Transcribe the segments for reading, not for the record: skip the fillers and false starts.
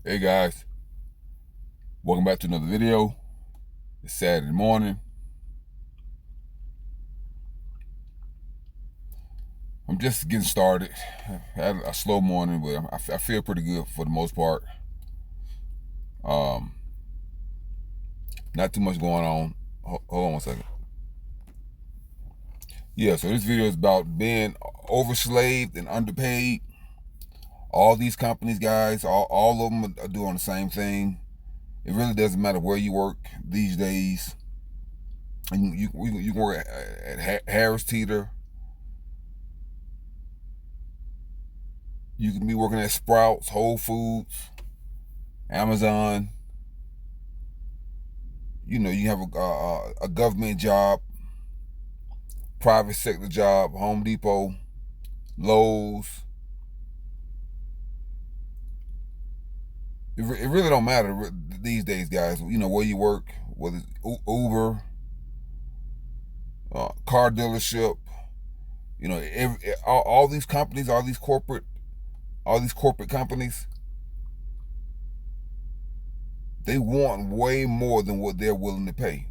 Hey guys, welcome back to another video. It's Saturday morning. I'm just getting started. I had a slow morning, but I feel pretty good for the most part. Um, Not too much going on. Hold on one second. Yeah, so this video is about being overslaved and underpaid. All these companies, guys, all of them are doing the same thing. It really doesn't matter where you work these days. And you can work at Harris Teeter. You can be working at Sprouts, Whole Foods, Amazon. You have a government job, private sector job, Home Depot, Lowe's. It really don't matter these days, guys. Where you work, whether it's Uber, car dealership. All these companies, all these corporate companies, they want way more than what they're willing to pay,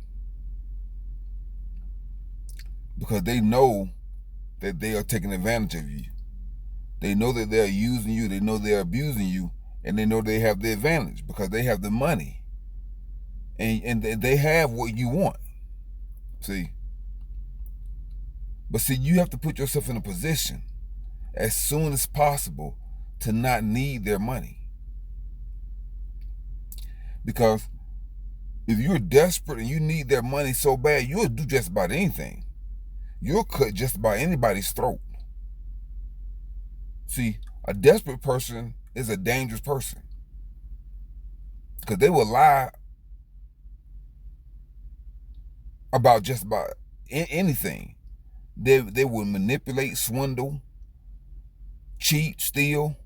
because they know that they are taking advantage of you. They know that they're using you. They know they're abusing you, and they know they have the advantage because they have the money, and they have what you want. See, but you have to put yourself in a position as soon as possible to not need their money. Because if you're desperate and you need their money so bad, you'll do just about anything. You'll cut just about anybody's throat. See, a desperate person is a dangerous person, because they will lie about just about anything. They will manipulate, swindle, cheat, steal.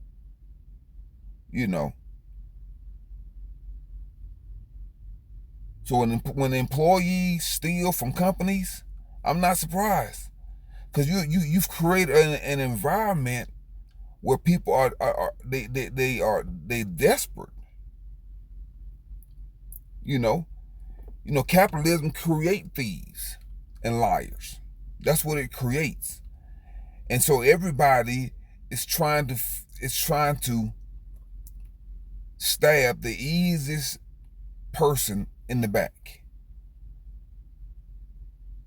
So when employees steal from companies, I'm not surprised, because you've created an environment where people are desperate. Capitalism creates thieves and liars. That's what it creates. And so everybody is trying to stab the easiest person in the back.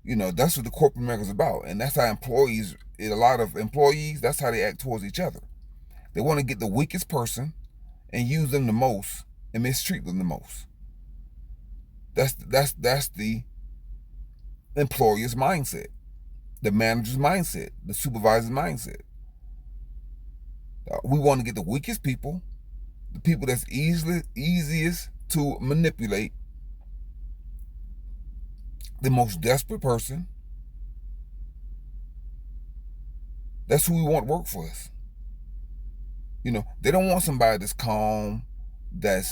That's what the corporate America is about. And that's how a lot of employees, that's how they act towards each other. They want to get the weakest person and use them the most and mistreat them the most. That's the employer's mindset, the manager's mindset, the supervisor's mindset. We want to get the weakest people, the people that's easiest to manipulate, the most desperate person. That's who we want to work for us. They don't want somebody that's calm, that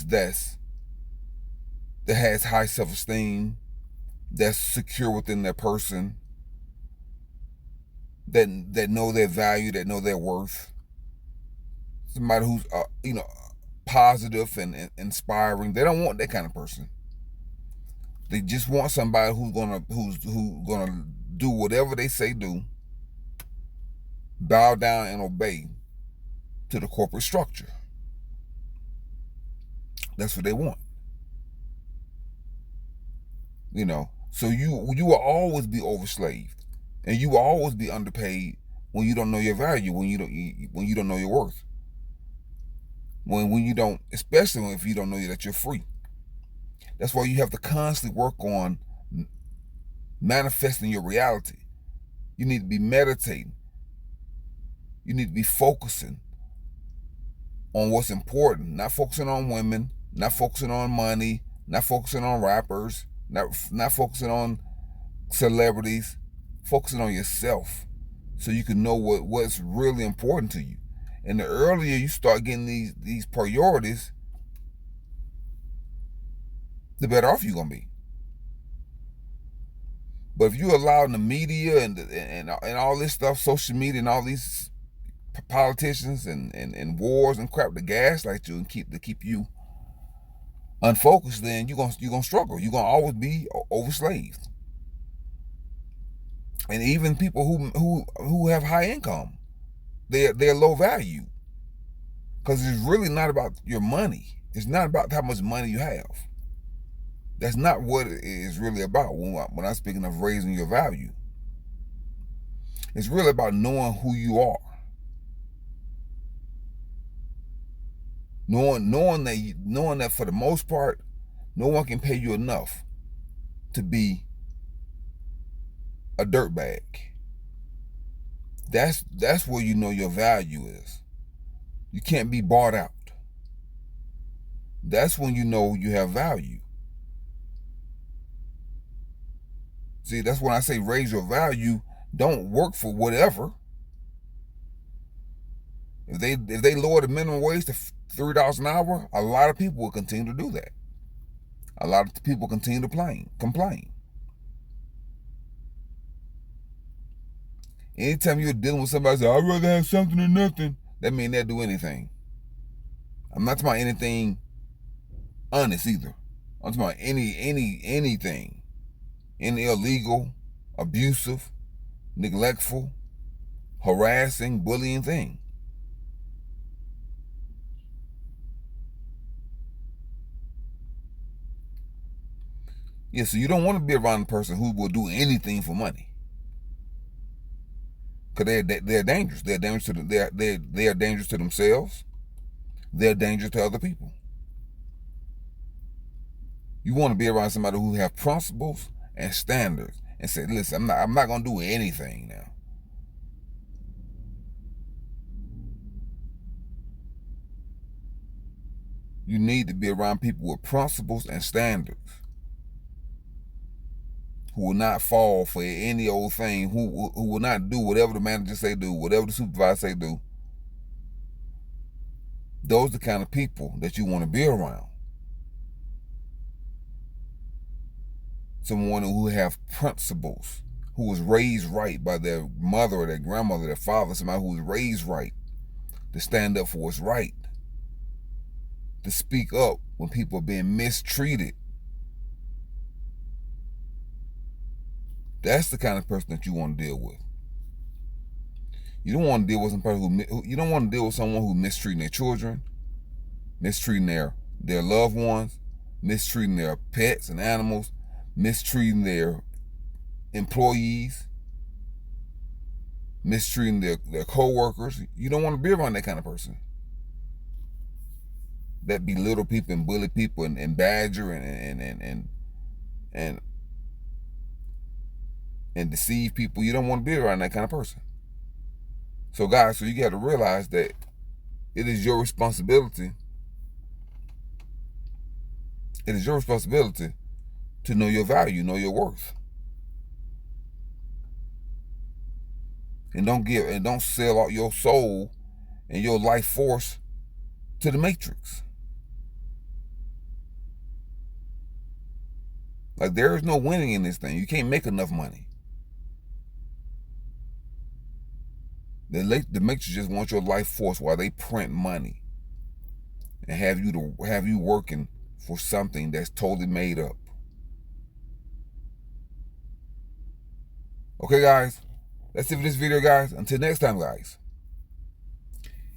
has high self-esteem, that's secure within their person, that know their value, that know their worth. Somebody who's positive and inspiring. They don't want that kind of person. They just want somebody who's gonna do whatever they say do, bow down and obey to the corporate structure. That's what they want. So you will always be overslaved, and you will always be underpaid when you don't know your value, when you don't know your worth, when you don't, especially if you don't know that you're free. That's why you have to constantly work on manifesting your reality. You need to be meditating. You need to be focusing on what's important, not focusing on women, not focusing on money, not focusing on rappers, not focusing on celebrities, focusing on yourself, so you can know what's really important to you. And the earlier you start getting these priorities, the better off you're gonna be. But if you allow the media and all this stuff, social media and all these politicians and wars and crap to gaslight you and keep you unfocused, then you're gonna struggle. You're gonna always be overslaved. And even people who have high income, they're low value, because it's really not about your money. It's not about how much money you have. That's not what it is really about when I'm speaking of raising your value. It's really about knowing who you are. Knowing that for the most part, no one can pay you enough to be a dirtbag. That's where you know your value is. You can't be bought out. That's when you know you have value. See, that's when I say raise your value. Don't work for whatever. If they lower the minimum wage to $3 an hour, a lot of people will continue to do that. A lot of people continue to complain. Anytime you're dealing with somebody say, I'd rather have something than nothing, that means they'll do anything. I'm not talking about anything honest either. I'm talking about anything. Any illegal, abusive, neglectful, harassing, bullying thing. Yeah, so you don't want to be around a person who will do anything for money, because they're dangerous. They're dangerous to they are dangerous to themselves. They're dangerous to other people. You want to be around somebody who have principles and standards, and say, listen, I'm not gonna do anything now. You need to be around people with principles and standards, who will not fall for any old thing, who will not do whatever the manager say do, whatever the supervisor say do. Those are the kind of people that you want to be around. Someone who have principles, who was raised right by their mother or their grandmother, their father, somebody who was raised right, to stand up for what's right, to speak up when people are being mistreated. That's the kind of person that you want to deal with. You don't want to deal with some person you don't want to deal with someone who's mistreating their children, mistreating their loved ones, mistreating their pets and animals, mistreating their employees, mistreating their co-workers. You don't want to be around that kind of person that belittle people and bully people and badger and deceive people. You don't want to be around that kind of person. So guys, so you got to realize that it is your responsibility. It is your responsibility to know your value, know your worth. And don't sell out your soul and your life force to the matrix. Like, there is no winning in this thing. You can't make enough money. The matrix just wants your life force while they print money and have you working for something that's totally made up. Okay, guys, that's it for this video, guys. Until next time, guys,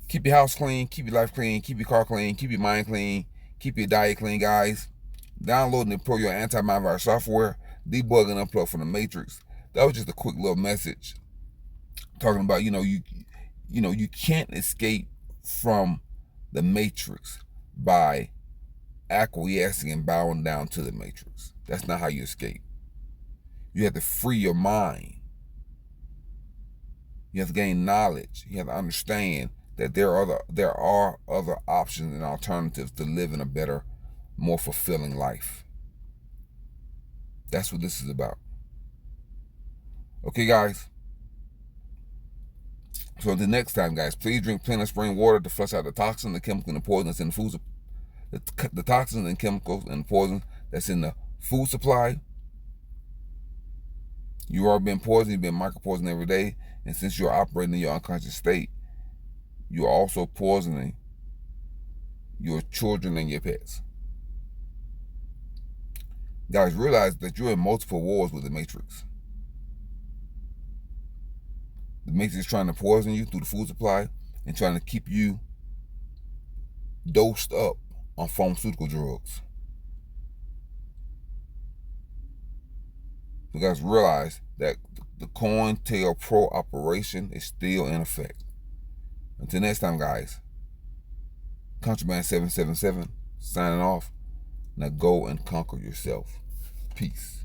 keep your house clean, keep your life clean, keep your car clean, keep your mind clean, keep your diet clean, guys. Download and deploy your antivirus software, debug and unplug from the matrix. That was just a quick little message talking about, you can't escape from the matrix by acquiescing and bowing down to the matrix. That's not how you escape. You have to free your mind. You have to gain knowledge. You have to understand that there are other options and alternatives to living a better, more fulfilling life. That's what this is about. Okay, guys. So until next time, guys, please drink plenty of spring water to flush out the toxins, the chemicals, and the poisons in the food. The toxins and chemicals and poisons that's in the food supply. You are being poisoned. You've been micro-poisoned every day. And since you're operating in your unconscious state, you're also poisoning your children and your pets. Guys, realize that you're in multiple wars with the Matrix. The Matrix is trying to poison you through the food supply and trying to keep you dosed up on pharmaceutical drugs. So guys, realize that the COINTELPRO operation is still in effect. Until next time, guys, Contraband 777 signing off. Now go and conquer yourself. Peace.